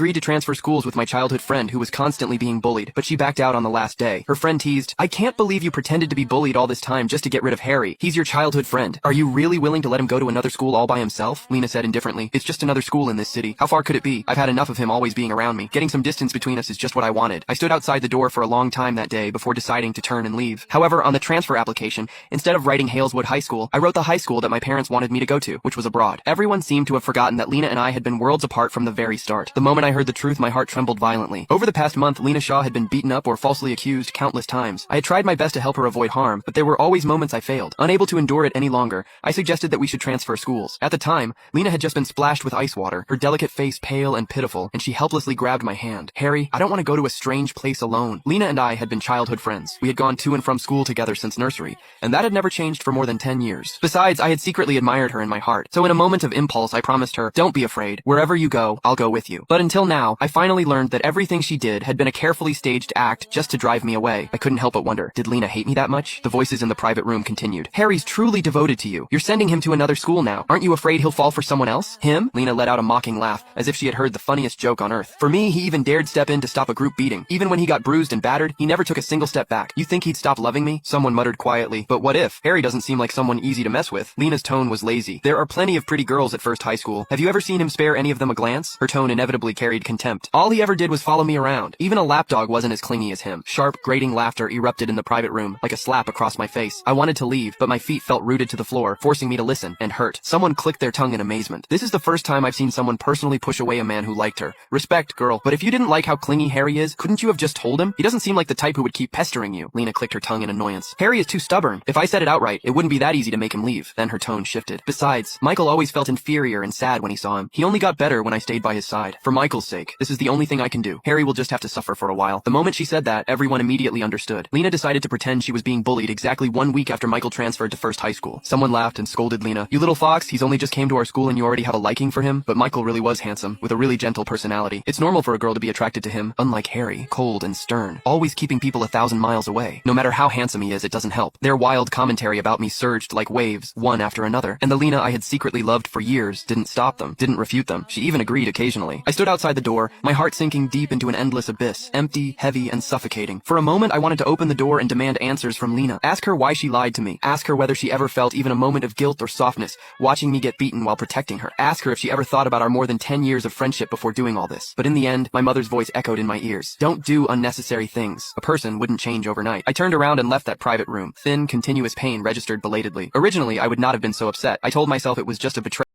agreed to transfer schools with my childhood friend who was constantly being bullied, but she backed out on the last day. Her friend teased, "I can't believe you pretended to be bullied all this time just to get rid of Harry. He's your childhood friend. Are you really willing to let him go to another school all by himself?" Lena said indifferently, "It's just another school in this city. How far could it be? I've had enough of him always being around me. Getting some distance between us is just what I wanted." I stood outside the door for a long time that day before deciding to turn and leave. However, on the transfer application, instead of writing Haleswood High School, I wrote the high school that my parents wanted me to go to, which was abroad. Everyone seemed to have forgotten that Lena and I had been worlds apart from the very start. The moment I heard the truth, my heart trembled violently. Over the past month, Lena Shaw had been beaten up or falsely accused countless times. I had tried my best to help her avoid harm, but there were always moments I failed. Unable to endure it any longer, I suggested that we should transfer schools. At the time, Lena had just been splashed with ice water, her delicate face pale and pitiful, and she helplessly grabbed my hand. "Harry, I don't want to go to a strange place alone." Lena and I had been childhood friends. We had gone to and from school together since nursery, and that had never changed for more than 10 years. Besides, I had secretly admired her in my heart, so in a moment of impulse I promised her, "Don't be afraid. Wherever you go, I'll go with you." But until now, I finally learned that everything she did had been a carefully staged act just to drive me away. I couldn't help but wonder, did Lena hate me that much? The voices in the private room continued. "Harry's truly devoted to you. You're sending him to another school now. Aren't you afraid he'll fall for someone else?" "Him?" Lena let out a mocking laugh, as if she had heard the funniest joke on earth. "For me, he even dared step in to stop a group beating. Even when he got bruised and battered, he never took a single step back. You think he'd stop loving me?" Someone muttered quietly, "But what if? Harry doesn't seem like someone easy to mess with." Lena's tone was lazy. "There are plenty of pretty girls at First High School. Have you ever seen him spare any of them a glance?" Her tone inevitably carried contempt. "All he ever did was follow me around. Even a lapdog wasn't as clingy as him." Sharp, grating laughter erupted in the private room, like a slap across my face. I wanted to leave, but my feet felt rooted to the floor, forcing me to listen, and hurt. Someone clicked their tongue in amazement. "This is the first time I've seen someone personally push away a man who liked her. Respect, girl. But if you didn't like how clingy Harry is, couldn't you have just told him? He doesn't seem like the type who would keep pestering you." Lena clicked her tongue in annoyance. "Harry is too stubborn. If I said it outright, it wouldn't be that easy to make him leave." Then her tone shifted. "Besides, Michael always felt inferior and sad when he saw him. He only got better when I stayed by his side. For Michael's sake, this is the only thing I can do. Harry will just have to suffer for a while." The moment she said that, everyone immediately understood. Lena decided to pretend she was being bullied exactly 1 week after Michael transferred to First High School. Someone laughed and scolded Lena. "You little fox, he's only just came to our school and you already have a liking for him?" But Michael really was handsome, with a really gentle personality. It's normal for a girl to be attracted to him, unlike Harry, cold and stern, always keeping people 1,000 miles away. No matter how handsome he is, it doesn't help. Their wild commentary about me surged like waves, one after another, and the Lena I had secretly loved for years didn't stop them, didn't refute them. She even agreed occasionally. I stood outside the door, my heart sinking deep into an endless abyss, empty, heavy, and suffocating. For a moment I wanted to open the door and demand answers from Lena. Ask her why she lied to me. Ask her whether she ever felt even a moment of guilt or softness watching me get beaten while protecting her. Ask her if she ever thought about our more than 10 years of friendship before doing all this. But in the end, my mother's voice echoed in my ears. "Don't do unnecessary things. A person wouldn't change overnight." I turned around and left that private room. Thin, continuous pain registered belatedly. Originally, I would not have been so upset. I told myself it was just a betrayal.